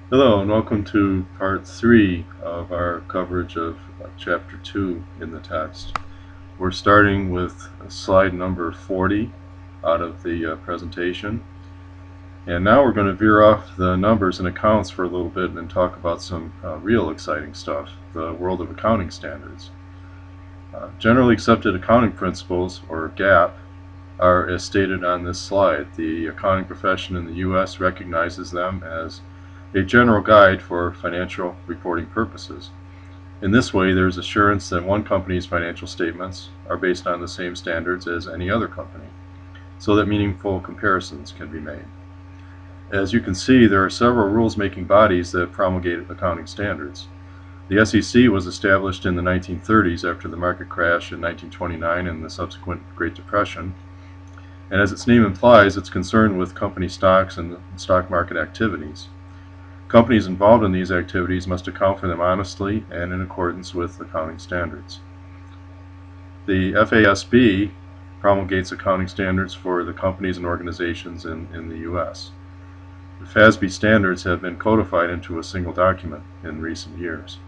Hello and welcome to part 3 of our coverage of chapter 2 in the text. We're starting with slide number 40 out of the presentation. And now we're going to veer off the numbers and accounts for a little bit and talk about some real exciting stuff, the world of accounting standards. Generally accepted accounting principles, or GAAP, are as stated on this slide. The accounting profession in the U.S. recognizes them as a general guide for financial reporting purposes. In this way, there is assurance that one company's financial statements are based on the same standards as any other company, so that meaningful comparisons can be made. As you can see, there are several rules-making bodies that promulgate accounting standards. The SEC was established in the 1930s after the market crash in 1929 and the subsequent Great Depression. And as its name implies, it's concerned with company stocks and stock market activities. Companies involved in these activities must account for them honestly and in accordance with accounting standards. The FASB promulgates accounting standards for the companies and organizations in the U.S. The FASB standards have been codified into a single document in recent years.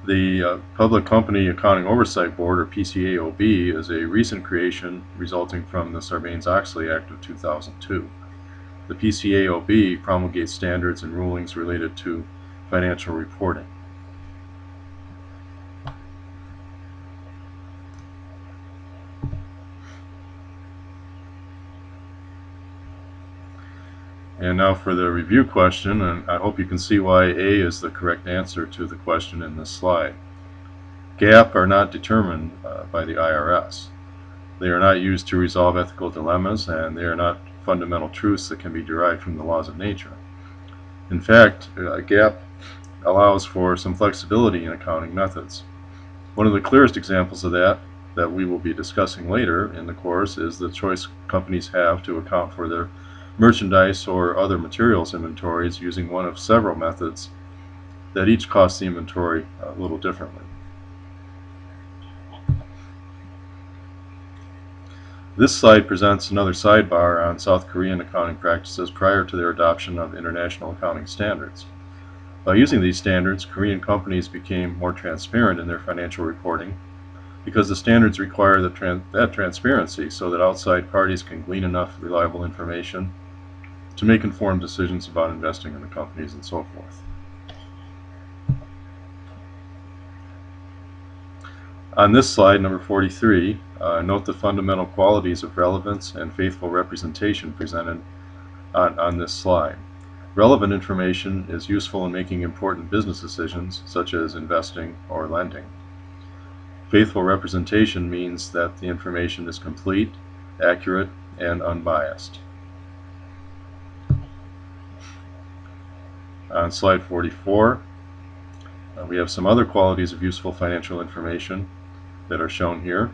The Public Company Accounting Oversight Board, or PCAOB, is a recent creation resulting from the Sarbanes-Oxley Act of 2002. The PCAOB promulgates standards and rulings related to financial reporting. And now for the review question, and I hope you can see why A is the correct answer to the question in this slide. GAAP are not determined by the IRS. They are not used to resolve ethical dilemmas, and they are not fundamental truths that can be derived from the laws of nature. In fact, GAAP allows for some flexibility in accounting methods. One of the clearest examples of that we will be discussing later in the course is the choice companies have to account for their merchandise or other materials inventories using one of several methods that each cost the inventory a little differently. This slide presents another sidebar on South Korean accounting practices prior to their adoption of international accounting standards. By using these standards, Korean companies became more transparent in their financial reporting because the standards require that transparency so that outside parties can glean enough reliable information to make informed decisions about investing in the companies and so forth. On this slide, number 43, note the fundamental qualities of relevance and faithful representation presented on this slide. Relevant information is useful in making important business decisions, such as investing or lending. Faithful representation means that the information is complete, accurate, and unbiased. On slide 44, we have some other qualities of useful financial information that are shown here.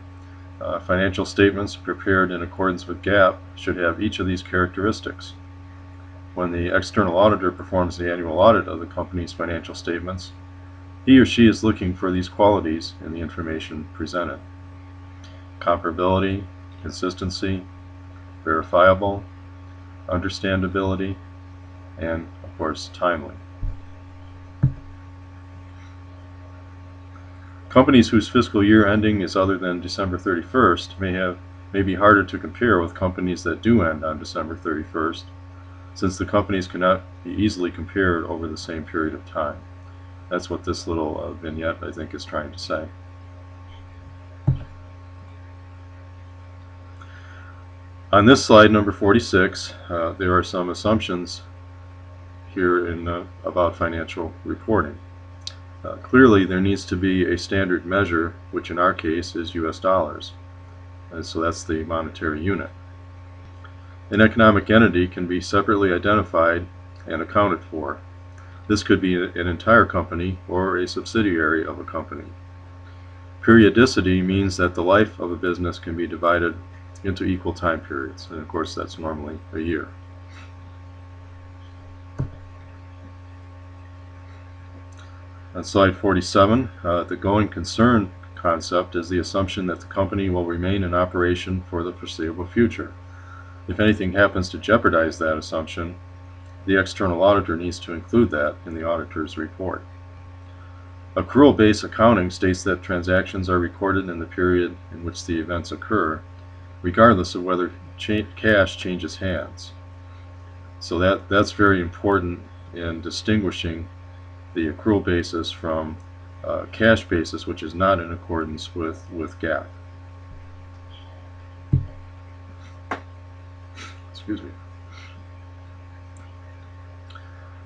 Financial statements prepared in accordance with GAAP should have each of these characteristics. When the external auditor performs the annual audit of the company's financial statements, he or she is looking for these qualities in the information presented: comparability, consistency, verifiable, understandability, and, of course, timely. Companies whose fiscal year ending is other than December 31st may be harder to compare with companies that do end on December 31st, since the companies cannot be easily compared over the same period of time. That's what this little vignette, I think, is trying to say. On this slide, number 46, there are some assumptions here about financial reporting. Clearly, there needs to be a standard measure, which in our case is US dollars. And so that's the monetary unit. An economic entity can be separately identified and accounted for. This could be an entire company or a subsidiary of a company. Periodicity means that the life of a business can be divided into equal time periods, and of course that's normally a year. On slide 47, the going concern concept is the assumption that the company will remain in operation for the foreseeable future. If anything happens to jeopardize that assumption, the external auditor needs to include that in the auditor's report. Accrual-based accounting states that transactions are recorded in the period in which the events occur, regardless of whether cash changes hands. So that's very important in distinguishing the accrual basis from cash basis, which is not in accordance with GAAP. Excuse me.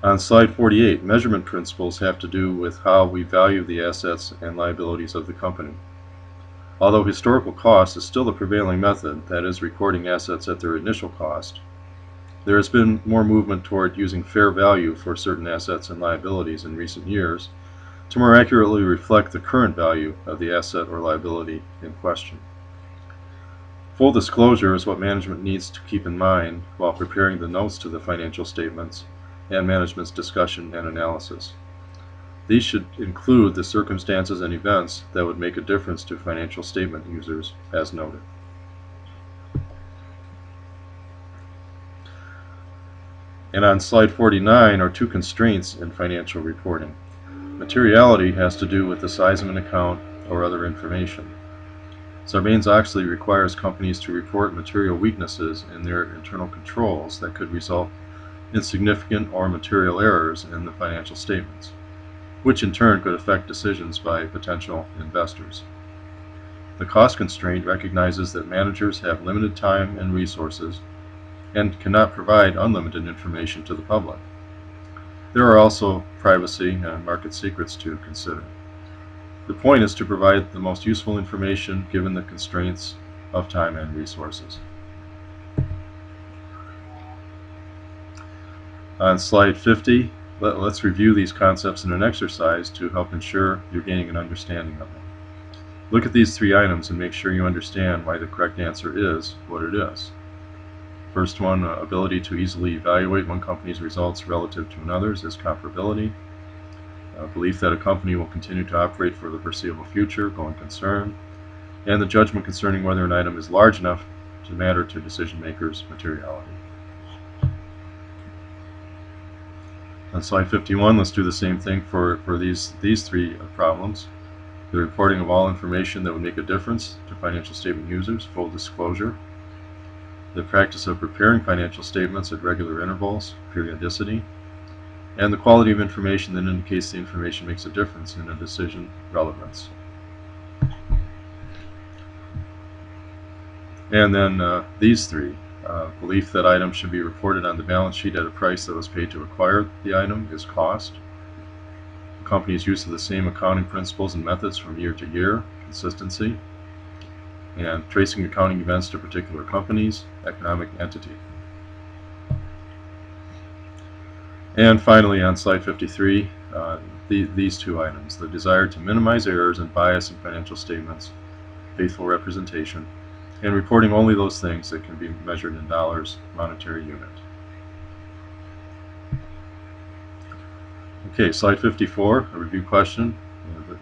On slide 48, measurement principles have to do with how we value the assets and liabilities of the company. Although historical cost is still the prevailing method, that is, recording assets at their initial cost, there has been more movement toward using fair value for certain assets and liabilities in recent years to more accurately reflect the current value of the asset or liability in question. Full disclosure is what management needs to keep in mind while preparing the notes to the financial statements and management's discussion and analysis. These should include the circumstances and events that would make a difference to financial statement users, as noted. And on slide 49 are two constraints in financial reporting. Materiality has to do with the size of an account or other information. Sarbanes-Oxley requires companies to report material weaknesses in their internal controls that could result in significant or material errors in the financial statements, which in turn could affect decisions by potential investors. The cost constraint recognizes that managers have limited time and resources and cannot provide unlimited information to the public. There are also privacy and market secrets to consider. The point is to provide the most useful information given the constraints of time and resources. On slide 50, let's review these concepts in an exercise to help ensure you're gaining an understanding of them. Look at these three items and make sure you understand why the correct answer is what it is. First one, ability to easily evaluate one company's results relative to another's is comparability. Belief that a company will continue to operate for the foreseeable future, going concern. And the judgment concerning whether an item is large enough to matter to decision makers' materiality. On slide 51, let's do the same thing for these three problems. The reporting of all information that would make a difference to financial statement users, full disclosure. The practice of preparing financial statements at regular intervals, periodicity. And the quality of information that indicates the information makes a difference in a decision relevance. And then these three. Belief that items should be reported on the balance sheet at a price that was paid to acquire the item is cost. The company's use of the same accounting principles and methods from year to year, consistency. And tracing accounting events to particular companies, economic entity. And finally, on slide 53, these two items, the desire to minimize errors and bias in financial statements, faithful representation, and reporting only those things that can be measured in dollars, monetary unit. Okay, slide 54, a review question.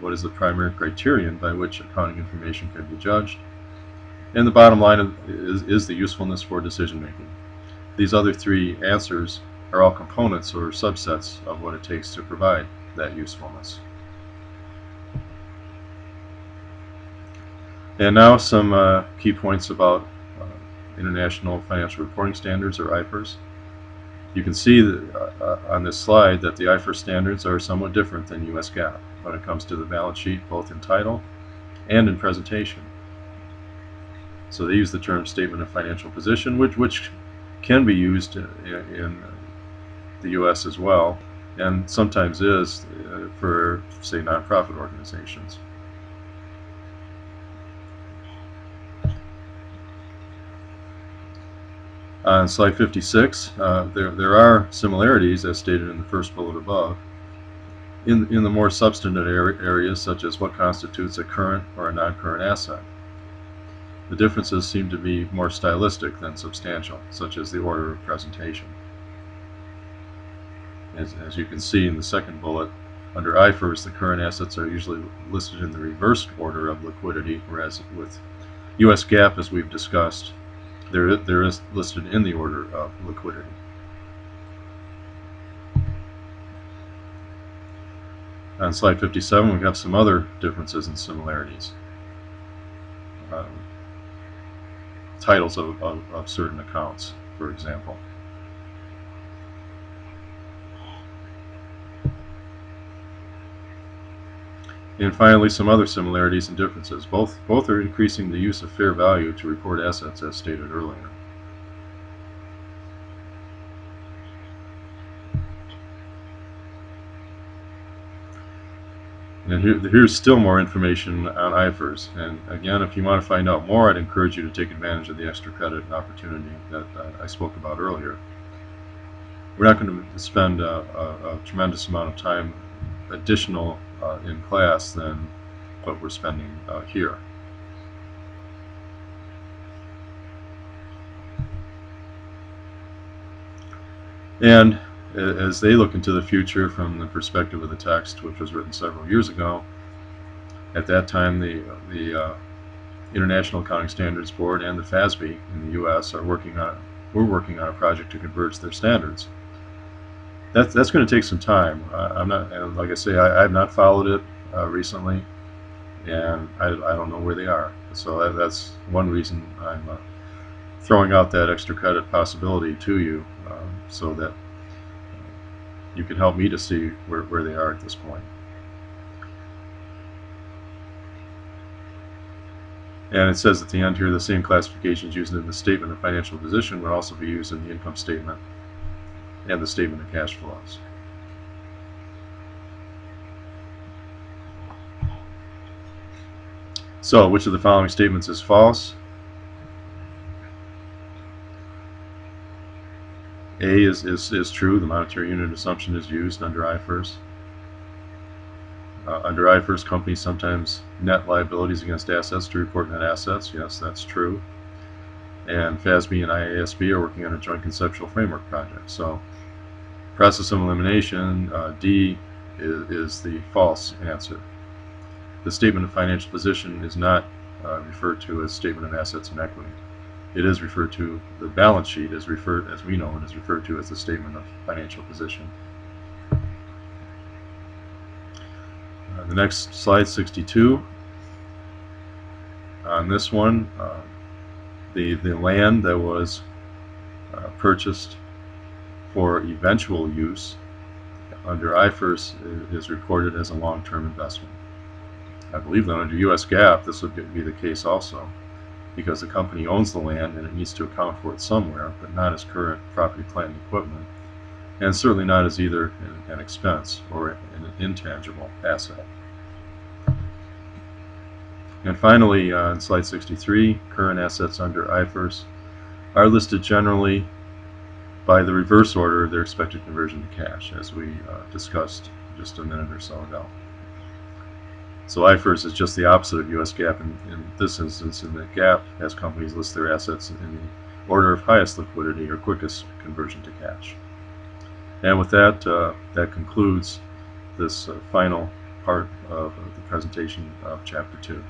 What is the primary criterion by which accounting information can be judged? And the bottom line is the usefulness for decision making. These other three answers are all components or subsets of what it takes to provide that usefulness. And now some key points about International Financial Reporting Standards, or IFRS. You can see that, on this slide that the IFRS standards are somewhat different than US GAAP when it comes to the balance sheet, both in title and in presentation. So they use the term statement of financial position, which can be used in the US as well, and sometimes is for, say, nonprofit organizations. On slide 56, there are similarities, as stated in the first bullet above, in the more substantive areas, such as what constitutes a current or a non-current asset. The differences seem to be more stylistic than substantial, such as the order of presentation. As you can see in the second bullet, under IFRS, the current assets are usually listed in the reversed order of liquidity, whereas with US GAAP, as we've discussed, there is listed in the order of liquidity. On slide 57, we have some other differences and similarities. Titles of certain accounts, for example. And finally, some other similarities and differences. Both are increasing the use of fair value to report assets, as stated earlier. And here's still more information on IFRS. And again, if you want to find out more, I'd encourage you to take advantage of the extra credit and opportunity that I spoke about earlier. We're not going to spend a tremendous amount of time additional in class than what we're spending here. And as they look into the future from the perspective of the text, which was written several years ago, at that time the International Accounting Standards Board and the FASB in the U.S. were working on a project to converge their standards. That's going to take some time. I'm not, like I say, I have not followed it recently, and I don't know where they are. So that's one reason I'm throwing out that extra credit possibility to you, so that you can help me to see where they are at this point. And it says at the end here, the same classifications used in the statement of financial position would also be used in the income statement and the statement of cash flows. So, which of the following statements is false? A is true. The monetary unit assumption is used under IFRS. Under IFRS, companies sometimes net liabilities against assets to report net assets. Yes, that's true. And FASB and IASB are working on a joint conceptual framework project. So, process of elimination, D, is the false answer. The statement of financial position is not referred to as statement of assets and equity. It is referred to, the balance sheet is referred, as we know it, is referred to as the statement of financial position. The next slide, 62. On this one, the land that was purchased for eventual use under IFRS is recorded as a long-term investment. I believe that under U.S. GAAP this would be the case also, because the company owns the land and it needs to account for it somewhere, but not as current property, plant, and equipment, and certainly not as either an expense or an intangible asset. And finally, on slide 63, current assets under IFRS are listed generally by the reverse order of their expected conversion to cash, as we discussed just a minute or so ago. So IFRS is just the opposite of U.S. GAAP in this instance, in that GAAP has companies list their assets in the order of highest liquidity or quickest conversion to cash. And with that, that concludes this final part of the presentation of Chapter 2.